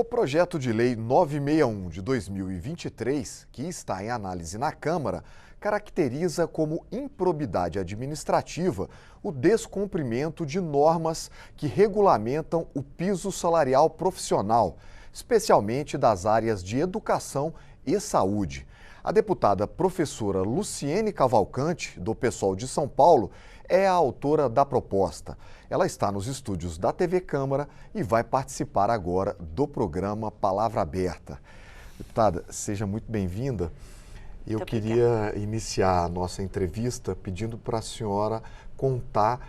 O projeto de lei 961 de 2023, que está em análise na Câmara, caracteriza como improbidade administrativa o descumprimento de normas que regulamentam o piso salarial profissional, especialmente das áreas de educação e saúde. A deputada professora Luciene Cavalcante, do PSOL de São Paulo, é a autora da proposta. Ela está nos estúdios da TV Câmara e vai participar agora do programa Palavra Aberta. Deputada, seja muito bem-vinda. Eu queria iniciar a nossa entrevista pedindo para a senhora contar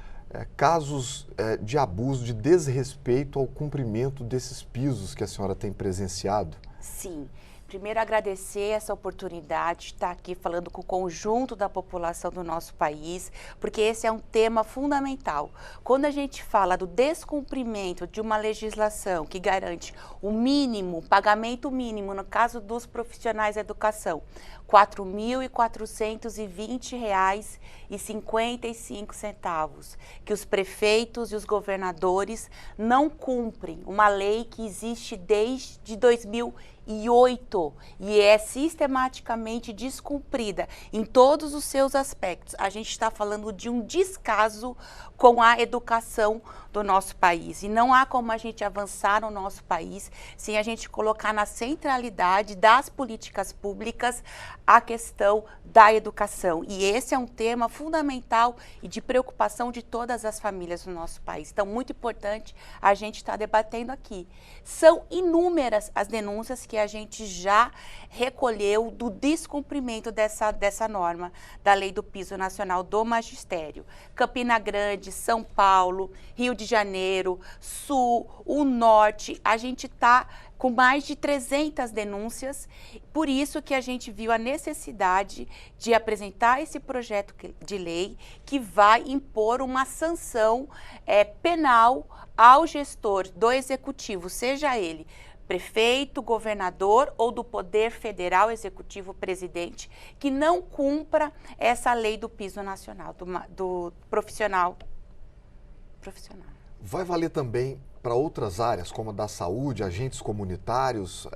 casos de abuso, de desrespeito ao cumprimento desses pisos que a senhora tem presenciado. Sim. Primeiro, agradecer essa oportunidade de estar aqui falando com o conjunto da população do nosso país, porque esse é um tema fundamental. Quando a gente fala do descumprimento de uma legislação que garante o mínimo, o pagamento mínimo, no caso dos profissionais da educação, R$ 4.420,55, que os prefeitos e os governadores não cumprem uma lei que existe desde 2008 e é sistematicamente descumprida em todos os seus aspectos. A gente está falando de um descaso com a educação do nosso país e não há como a gente avançar no nosso país sem a gente colocar na centralidade das políticas públicas a questão da educação. E esse é um tema fundamental e de preocupação de todas as famílias do nosso país. Então, muito importante a gente estar debatendo aqui. São inúmeras as denúncias que a gente já recolheu do descumprimento dessa norma da Lei do Piso Nacional do Magistério. Campina Grande, São Paulo, Rio de Janeiro, Sul, o Norte, a gente está com mais de 300 denúncias, por isso que a gente viu a necessidade de apresentar esse projeto de lei que vai impor uma sanção penal ao gestor do executivo, seja ele prefeito, governador ou do Poder Federal, Executivo, Presidente, que não cumpra essa lei do piso nacional, do profissional. Vai valer também para outras áreas, como a da saúde, agentes comunitários,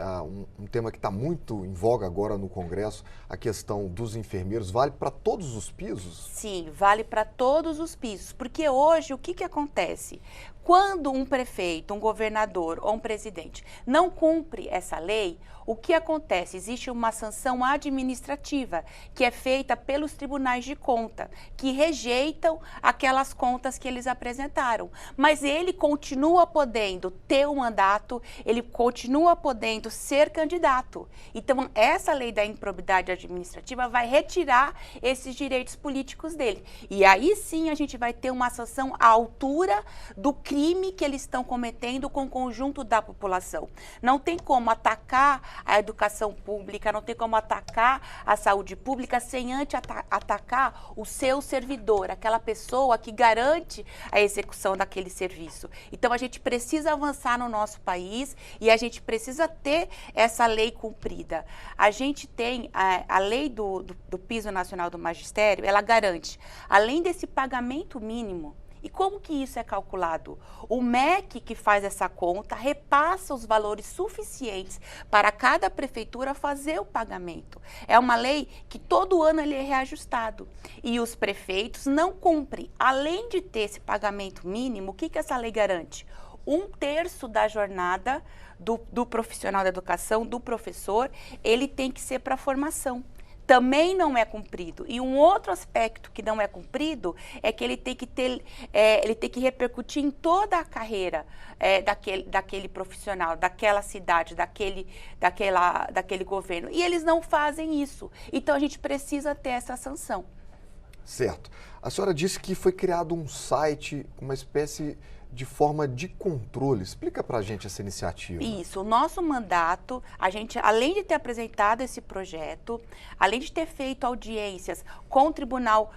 um tema que está muito em voga agora no Congresso, a questão dos enfermeiros, vale para todos os pisos? Sim, vale para todos os pisos, porque hoje o que acontece? Quando um prefeito, um governador ou um presidente não cumpre essa lei, o que acontece? Existe uma sanção administrativa que é feita pelos tribunais de conta, que rejeitam aquelas contas que eles apresentaram. Mas ele continua podendo ter um mandato, ele continua podendo ser candidato. Então, essa lei da improbidade administrativa vai retirar esses direitos políticos dele. E aí sim a gente vai ter uma sanção à altura do crime que eles estão cometendo com o conjunto da população. Não tem como atacar a educação pública, não tem como atacar a saúde pública sem antes atacar o seu servidor, aquela pessoa que garante a execução daquele serviço. Então a gente precisa avançar no nosso país e a gente precisa ter essa lei cumprida. A gente tem a lei do piso nacional do magistério, ela garante, além desse pagamento mínimo. E como que isso é calculado? O MEC que faz essa conta repassa os valores suficientes para cada prefeitura fazer o pagamento. É uma lei que todo ano ele é reajustado e os prefeitos não cumprem. Além de ter esse pagamento mínimo, o que essa lei garante? 1/3 da jornada do profissional da educação, do professor, ele tem que ser para formação. Também não é cumprido. E um outro aspecto que não é cumprido é que ele tem que repercutir em toda a carreira daquele profissional, daquela cidade, daquele governo. E eles não fazem isso. Então a gente precisa ter essa sanção. Certo. A senhora disse que foi criado um site, uma espécie de forma de controle. Explica para a gente essa iniciativa. Isso, o nosso mandato, a gente, além de ter apresentado esse projeto, além de ter feito audiências com o Tribunal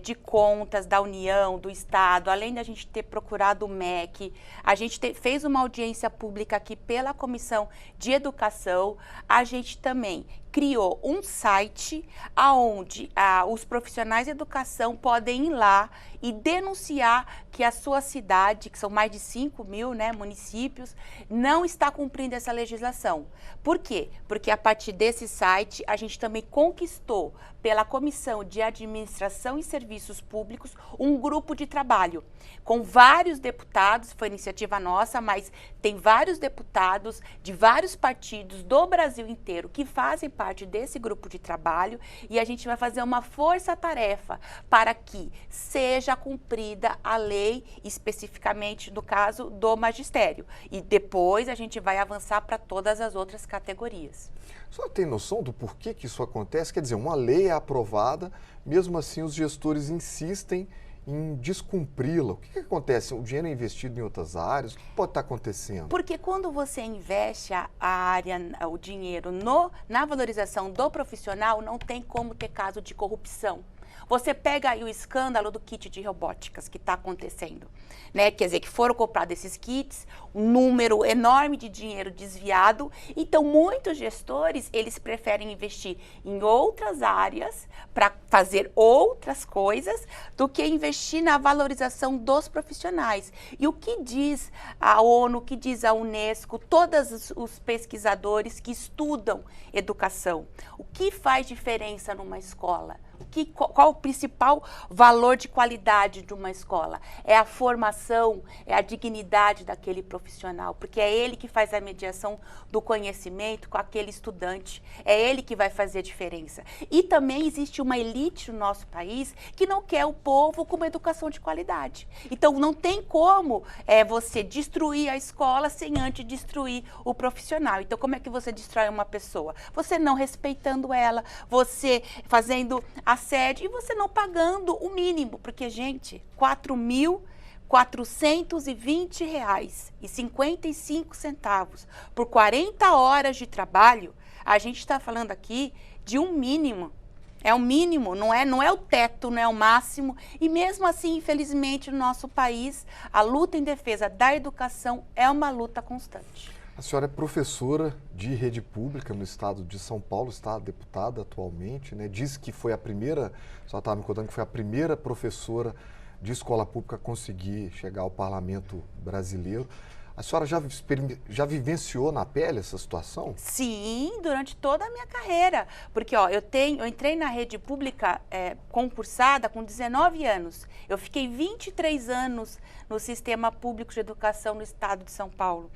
de Contas da União, do Estado, além de a gente ter procurado o MEC, a gente fez uma audiência pública aqui pela Comissão de Educação, a gente também criou um site onde os profissionais de educação podem ir lá e denunciar que a sua cidade, que são mais de 5 mil, né, municípios, não está cumprindo essa legislação. Por quê? Porque a partir desse site a gente também conquistou pela Comissão de Administração e Serviços Públicos um grupo de trabalho com vários deputados, foi iniciativa nossa, mas tem vários deputados de vários partidos do Brasil inteiro que fazem parte desse grupo de trabalho e a gente vai fazer uma força-tarefa para que seja cumprida a lei, especificamente no caso do magistério. E depois a gente vai avançar para todas as outras categorias. A senhora tem noção do porquê que isso acontece? Quer dizer, uma lei é aprovada, mesmo assim os gestores insistem em descumpri-la. O que acontece? O dinheiro é investido em outras áreas? O que pode estar acontecendo? Porque quando você investe o dinheiro na valorização do profissional, não tem como ter caso de corrupção. Você pega aí o escândalo do kit de robóticas que está acontecendo, né? Quer dizer, que foram comprados esses kits, um número enorme de dinheiro desviado. Então, muitos gestores, eles preferem investir em outras áreas para fazer outras coisas do que investir na valorização dos profissionais. E o que diz a ONU, o que diz a Unesco, todos os pesquisadores que estudam educação? O que faz diferença numa escola? Qual o principal valor de qualidade de uma escola? É a formação, é a dignidade daquele profissional, porque é ele que faz a mediação do conhecimento com aquele estudante, é ele que vai fazer a diferença. E também existe uma elite no nosso país que não quer o povo com uma educação de qualidade. Então, não tem como você destruir a escola sem antes destruir o profissional. Então, como é que você destrói uma pessoa? Você não respeitando ela, você fazendo assédio e você não pagando o mínimo, porque, gente, R$ 4.420,55 por 40 horas de trabalho, a gente está falando aqui de um mínimo. É o mínimo, não é o teto, não é o máximo. E mesmo assim, infelizmente, no nosso país, a luta em defesa da educação é uma luta constante. A senhora é professora de rede pública no estado de São Paulo, está deputada atualmente, né? Diz que foi a primeira, a senhora estava me contando que foi a primeira professora de escola pública a conseguir chegar ao parlamento brasileiro. A senhora já vivenciou na pele essa situação? Sim, durante toda a minha carreira. Porque eu entrei na rede pública concursada com 19 anos. Eu fiquei 23 anos no sistema público de educação no estado de São Paulo.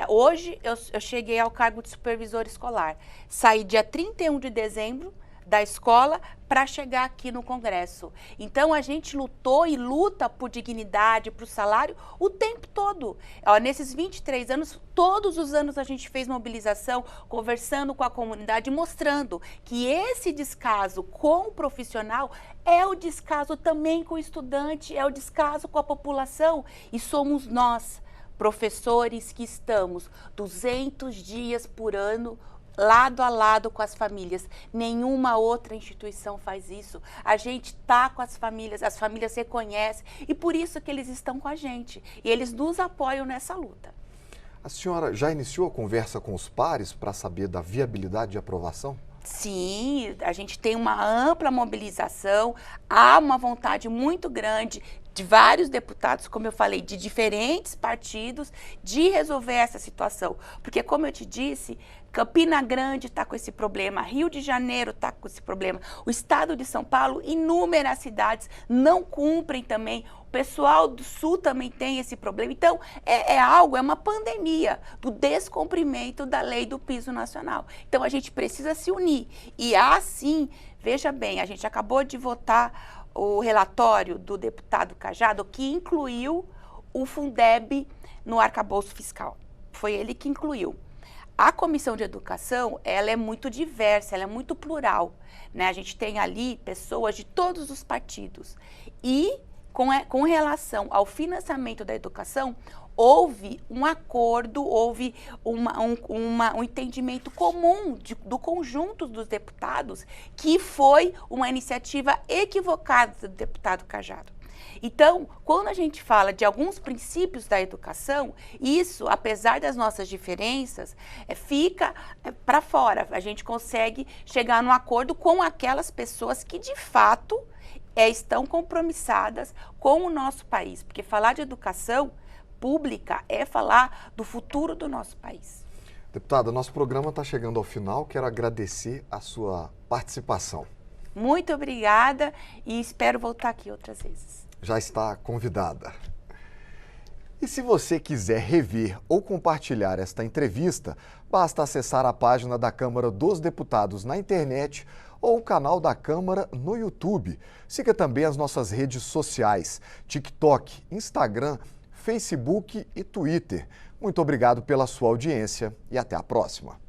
Hoje eu cheguei ao cargo de supervisor escolar. Saí dia 31 de dezembro da escola para chegar aqui no Congresso. Então, a gente lutou e luta por dignidade, por salário, o tempo todo. Nesses 23 anos, todos os anos a gente fez mobilização, conversando com a comunidade, mostrando que esse descaso com o profissional é o descaso também com o estudante, é o descaso com a população. E somos nós, professores, que estamos 200 dias por ano lado a lado com as famílias. Nenhuma outra instituição faz isso. A gente está com as famílias reconhecem e por isso que eles estão com a gente. E eles nos apoiam nessa luta. A senhora já iniciou a conversa com os pares para saber da viabilidade de aprovação? Sim, a gente tem uma ampla mobilização, há uma vontade muito grande de vários deputados, como eu falei, de diferentes partidos, de resolver essa situação. Porque, como eu te disse, Campina Grande está com esse problema, Rio de Janeiro está com esse problema, o estado de São Paulo, inúmeras cidades não cumprem também, o pessoal do Sul também tem esse problema. Então, é uma pandemia do descumprimento da lei do piso nacional. Então, a gente precisa se unir. E assim, veja bem, a gente acabou de votar o relatório do deputado Cajado, que incluiu o Fundeb no arcabouço fiscal. Foi ele que incluiu. A Comissão de Educação, ela é muito diversa, ela é muito plural, né? A gente tem ali pessoas de todos os partidos. E, com relação ao financiamento da educação, houve um acordo, houve um entendimento comum do conjunto dos deputados, que foi uma iniciativa equivocada do deputado Cajado. Então, quando a gente fala de alguns princípios da educação, isso, apesar das nossas diferenças, fica para fora. A gente consegue chegar num acordo com aquelas pessoas que, de fato, estão compromissadas com o nosso país. Porque falar de educação pública é falar do futuro do nosso país. Deputada, nosso programa está chegando ao final. Quero agradecer a sua participação. Muito obrigada e espero voltar aqui outras vezes. Já está convidada. E se você quiser rever ou compartilhar esta entrevista, basta acessar a página da Câmara dos Deputados na internet ou o canal da Câmara no YouTube. Siga também as nossas redes sociais, TikTok, Instagram, Facebook e Twitter. Muito obrigado pela sua audiência e até a próxima.